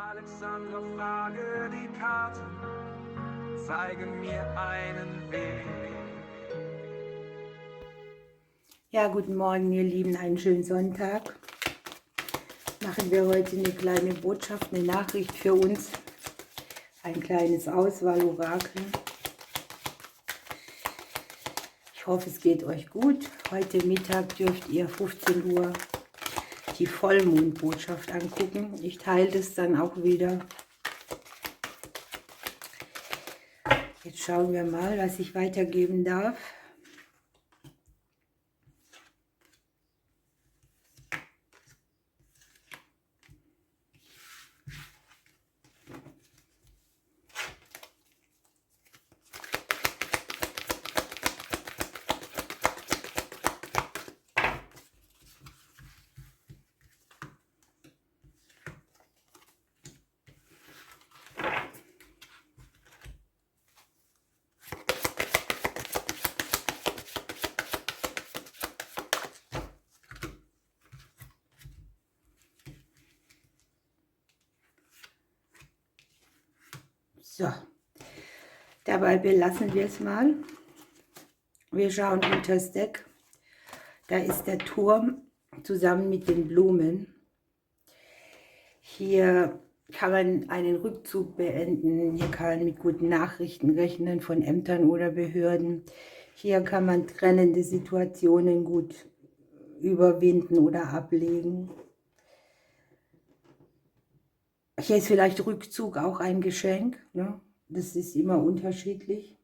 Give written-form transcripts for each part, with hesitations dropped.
Alexandra, frage die Karte, zeige mir einen Weg. Ja, guten Morgen, ihr Lieben, einen schönen Sonntag. Machen wir heute eine kleine Botschaft, eine Nachricht für uns. Ein kleines Auswahlorakel. Ich hoffe, es geht euch gut. Heute Mittag dürft ihr 15 Uhr die Vollmondbotschaft angucken. Ich teile das dann auch wieder. Jetzt schauen wir mal, was ich weitergeben darf. So, dabei belassen wir es mal. Wir schauen unter das Deck. Da ist der Turm zusammen mit den Blumen. Hier kann man einen Rückzug beenden. Hier kann man mit guten Nachrichten rechnen von Ämtern oder Behörden. Hier kann man trennende Situationen gut überwinden oder ablegen. Hier ist vielleicht Rückzug auch ein Geschenk, ne? Das ist immer unterschiedlich.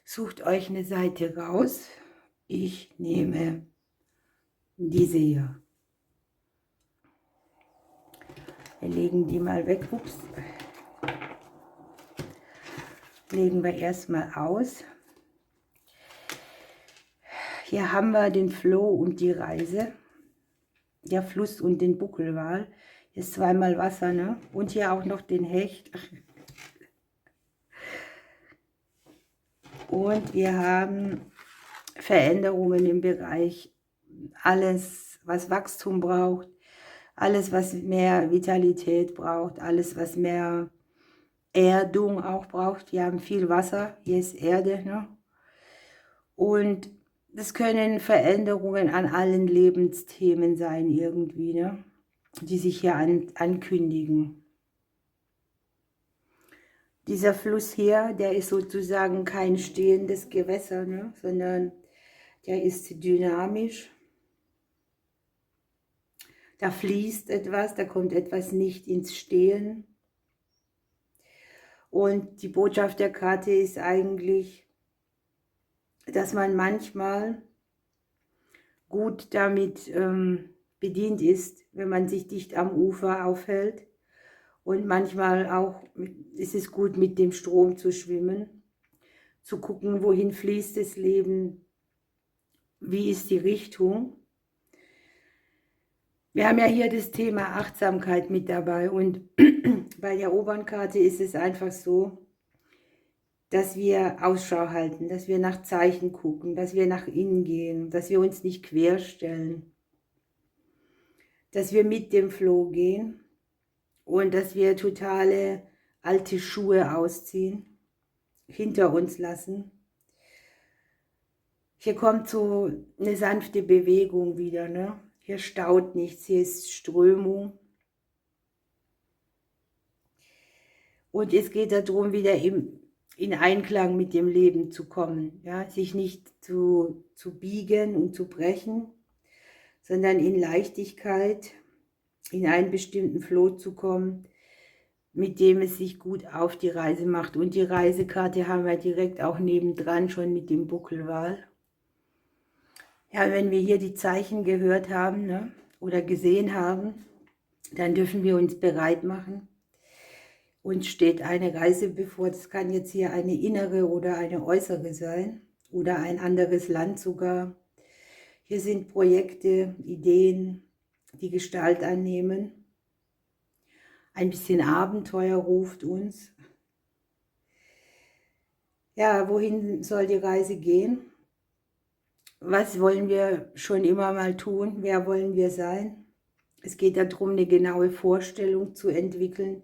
Sucht euch eine Seite raus. Ich nehme diese hier. Wir legen die mal weg. Ups. Legen wir erstmal aus. Hier haben wir den Floh und die Reise. Der Fluss und den Buckelwal. Hier ist zweimal Wasser, ne? Und hier auch noch den Hecht. Und wir haben Veränderungen im Bereich alles, was Wachstum braucht, alles, was mehr Vitalität braucht, alles, was mehr Erdung auch braucht. Wir haben viel Wasser, hier ist Erde, ne? Und das können Veränderungen an allen Lebensthemen sein irgendwie, ne? Die sich hier ankündigen. Dieser Fluss hier, der ist sozusagen kein stehendes Gewässer, ne? Sondern der ist dynamisch. Da fließt etwas, da kommt etwas nicht ins Stehen. Und die Botschaft der Karte ist eigentlich, dass man manchmal gut damit bedient ist, wenn man sich dicht am Ufer aufhält. Und manchmal auch ist es gut, mit dem Strom zu schwimmen, zu gucken, wohin fließt das Leben, wie ist die Richtung. Wir haben ja hier das Thema Achtsamkeit mit dabei und bei der Obernkarte ist es einfach so, dass wir Ausschau halten, dass wir nach Zeichen gucken, dass wir nach innen gehen, dass wir uns nicht querstellen, dass wir mit dem Flow gehen und dass wir totale alte Schuhe ausziehen, hinter uns lassen. Hier kommt so eine sanfte Bewegung wieder, ne? Hier staut nichts, hier ist Strömung. Und es geht darum, wieder in Einklang mit dem Leben zu kommen, ja? Sich nicht zu biegen und zu brechen, sondern in Leichtigkeit in einen bestimmten Flow zu kommen, mit dem es sich gut auf die Reise macht. Und die Reisekarte haben wir direkt auch nebendran schon mit dem Buckelwal. Ja, wenn wir hier die Zeichen gehört haben, ne, oder gesehen haben, dann dürfen wir uns bereit machen. Uns steht eine Reise bevor. Das kann jetzt hier eine innere oder eine äußere sein oder ein anderes Land sogar. Hier sind Projekte, Ideen, die Gestalt annehmen. Ein bisschen Abenteuer ruft uns. Ja, wohin soll die Reise gehen? Was wollen wir schon immer mal tun? Wer wollen wir sein? Es geht darum, eine genaue Vorstellung zu entwickeln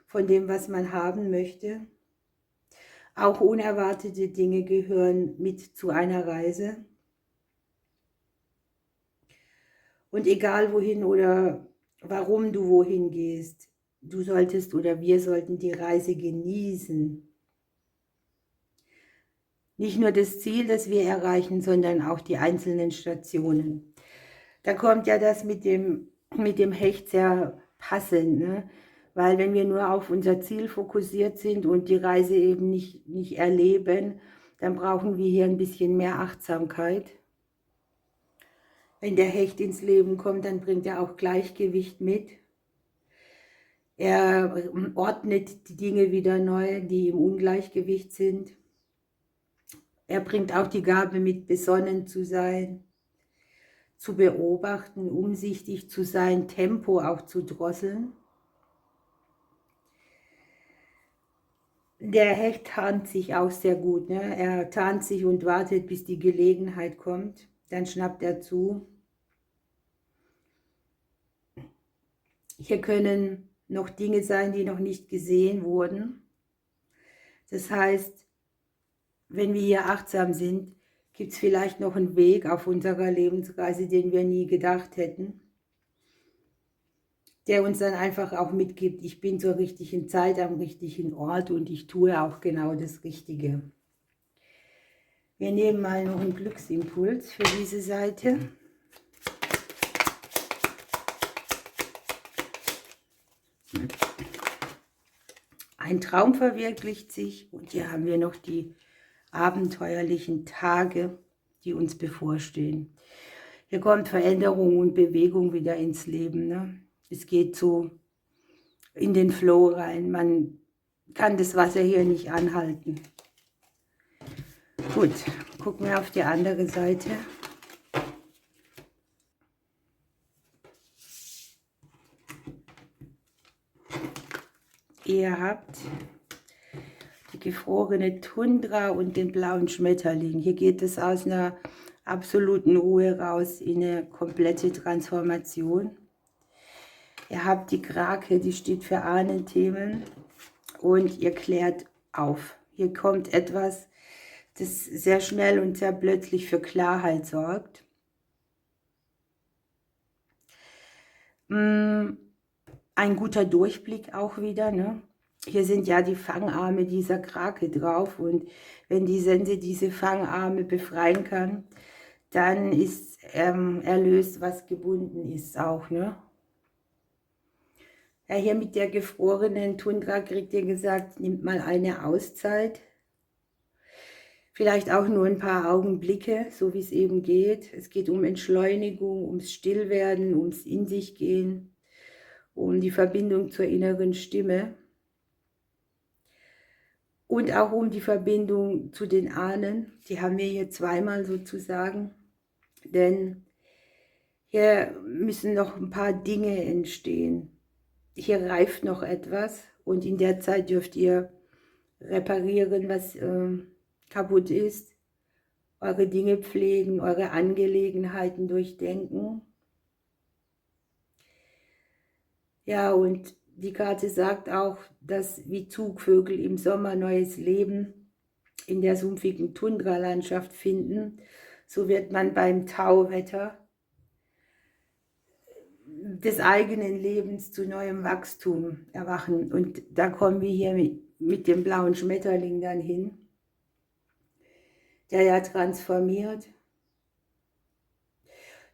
von dem, was man haben möchte. Auch unerwartete Dinge gehören mit zu einer Reise. Und egal wohin oder warum du wohin gehst, du solltest oder wir sollten die Reise genießen. Nicht nur das Ziel, das wir erreichen, sondern auch die einzelnen Stationen. Da kommt ja das mit dem Hecht sehr passend, ne? Weil wenn wir nur auf unser Ziel fokussiert sind und die Reise eben nicht erleben, dann brauchen wir hier ein bisschen mehr Achtsamkeit. Wenn der Hecht ins Leben kommt, dann bringt er auch Gleichgewicht mit. Er ordnet die Dinge wieder neu, die im Ungleichgewicht sind. Er bringt auch die Gabe mit, besonnen zu sein, zu beobachten, umsichtig zu sein, Tempo auch zu drosseln. Der Hecht tarnt sich auch sehr gut, ne? Er tarnt sich und wartet, bis die Gelegenheit kommt. Dann schnappt er zu. Hier können noch Dinge sein, die noch nicht gesehen wurden. Das heißt, wenn wir hier achtsam sind, gibt es vielleicht noch einen Weg auf unserer Lebensreise, den wir nie gedacht hätten, der uns dann einfach auch mitgibt, ich bin zur richtigen Zeit am richtigen Ort und ich tue auch genau das Richtige. Wir nehmen mal noch einen Glücksimpuls für diese Seite. Ein Traum verwirklicht sich und hier haben wir noch die abenteuerlichen Tage, die uns bevorstehen. Hier kommt Veränderung und Bewegung wieder ins Leben, ne? Es geht so in den Flow rein. Man kann das Wasser hier nicht anhalten. Gut, gucken wir auf die andere Seite. Ihr habt die gefrorene Tundra und den blauen Schmetterling. Hier geht es aus einer absoluten Ruhe raus in eine komplette Transformation. Ihr habt die Krake, die steht für Ahnenthemen und ihr klärt auf. Hier kommt etwas, das sehr schnell und sehr plötzlich für Klarheit sorgt. Ein guter Durchblick auch wieder, ne? Hier sind ja die Fangarme dieser Krake drauf und wenn die Sense diese Fangarme befreien kann, dann ist erlöst, was gebunden ist auch, ne? Ja, hier mit der gefrorenen Tundra kriegt ihr gesagt, nimmt mal eine Auszeit. Vielleicht auch nur ein paar Augenblicke, so wie es eben geht. Es geht um Entschleunigung, ums Stillwerden, ums In sich gehen, um die Verbindung zur inneren Stimme. Und auch um die Verbindung zu den Ahnen. Die haben wir hier zweimal sozusagen. Denn hier müssen noch ein paar Dinge entstehen. Hier reift noch etwas und in der Zeit dürft ihr reparieren, was kaputt ist, eure Dinge pflegen, eure Angelegenheiten durchdenken. Ja, und die Karte sagt auch, dass wie Zugvögel im Sommer neues Leben in der sumpfigen Tundralandschaft finden, so wird man beim Tauwetter des eigenen Lebens zu neuem Wachstum erwachen. Und da kommen wir hier mit dem blauen Schmetterling dann hin, der ja transformiert.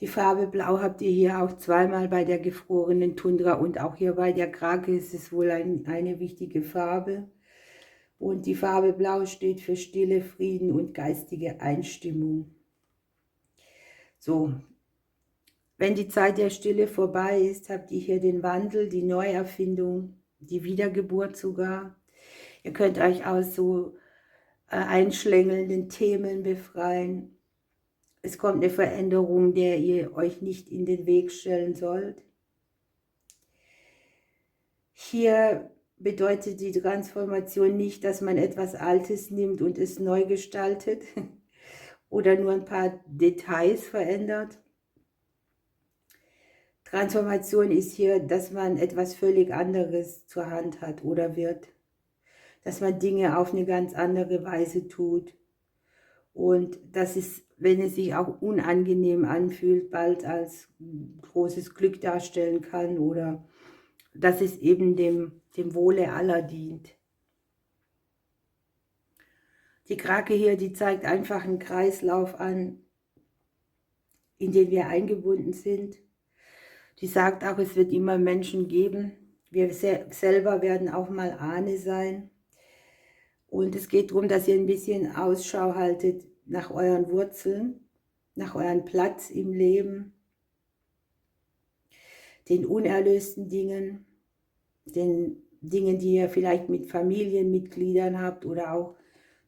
Die Farbe Blau habt ihr hier auch zweimal bei der gefrorenen Tundra und auch hier bei der Krake ist es wohl eine wichtige Farbe. Und die Farbe Blau steht für Stille, Frieden und geistige Einstimmung. So, wenn die Zeit der Stille vorbei ist, habt ihr hier den Wandel, die Neuerfindung, die Wiedergeburt sogar. Ihr könnt euch aus so einschlängelnden Themen befreien. Es kommt eine Veränderung, der ihr euch nicht in den Weg stellen sollt. Hier bedeutet die Transformation nicht, dass man etwas Altes nimmt und es neu gestaltet oder nur ein paar Details verändert. Transformation ist hier, dass man etwas völlig anderes zur Hand hat oder wird. Dass man Dinge auf eine ganz andere Weise tut. Und dass es, wenn es sich auch unangenehm anfühlt, bald als großes Glück darstellen kann oder dass es eben dem Wohle aller dient. Die Krake hier, die zeigt einfach einen Kreislauf an, in den wir eingebunden sind. Die sagt auch, es wird immer Menschen geben. Wir selber werden auch mal Ahne sein. Und es geht darum, dass ihr ein bisschen Ausschau haltet nach euren Wurzeln, nach eurem Platz im Leben, den unerlösten Dingen, den Dingen, die ihr vielleicht mit Familienmitgliedern habt oder auch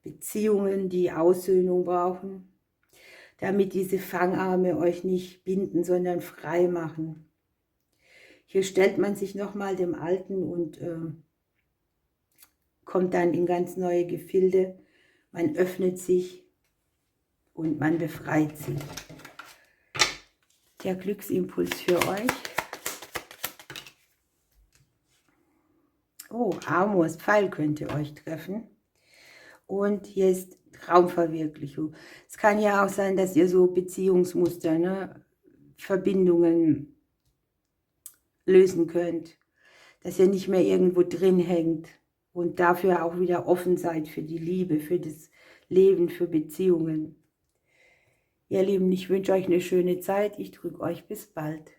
Beziehungen, die Aussöhnung brauchen, damit diese Fangarme euch nicht binden, sondern frei machen. Hier stellt man sich nochmal dem Alten und kommt dann in ganz neue Gefilde. Man öffnet sich und man befreit sich. Der Glücksimpuls für euch. Oh, Amors Pfeil könnte euch treffen. Und hier ist Traumverwirklichung. Es kann ja auch sein, dass ihr so Beziehungsmuster, ne, Verbindungen lösen könnt. Dass ihr nicht mehr irgendwo drin hängt und dafür auch wieder offen seid für die Liebe, für das Leben, für Beziehungen. Ihr Lieben, ich wünsche euch eine schöne Zeit. Ich drücke euch bis bald.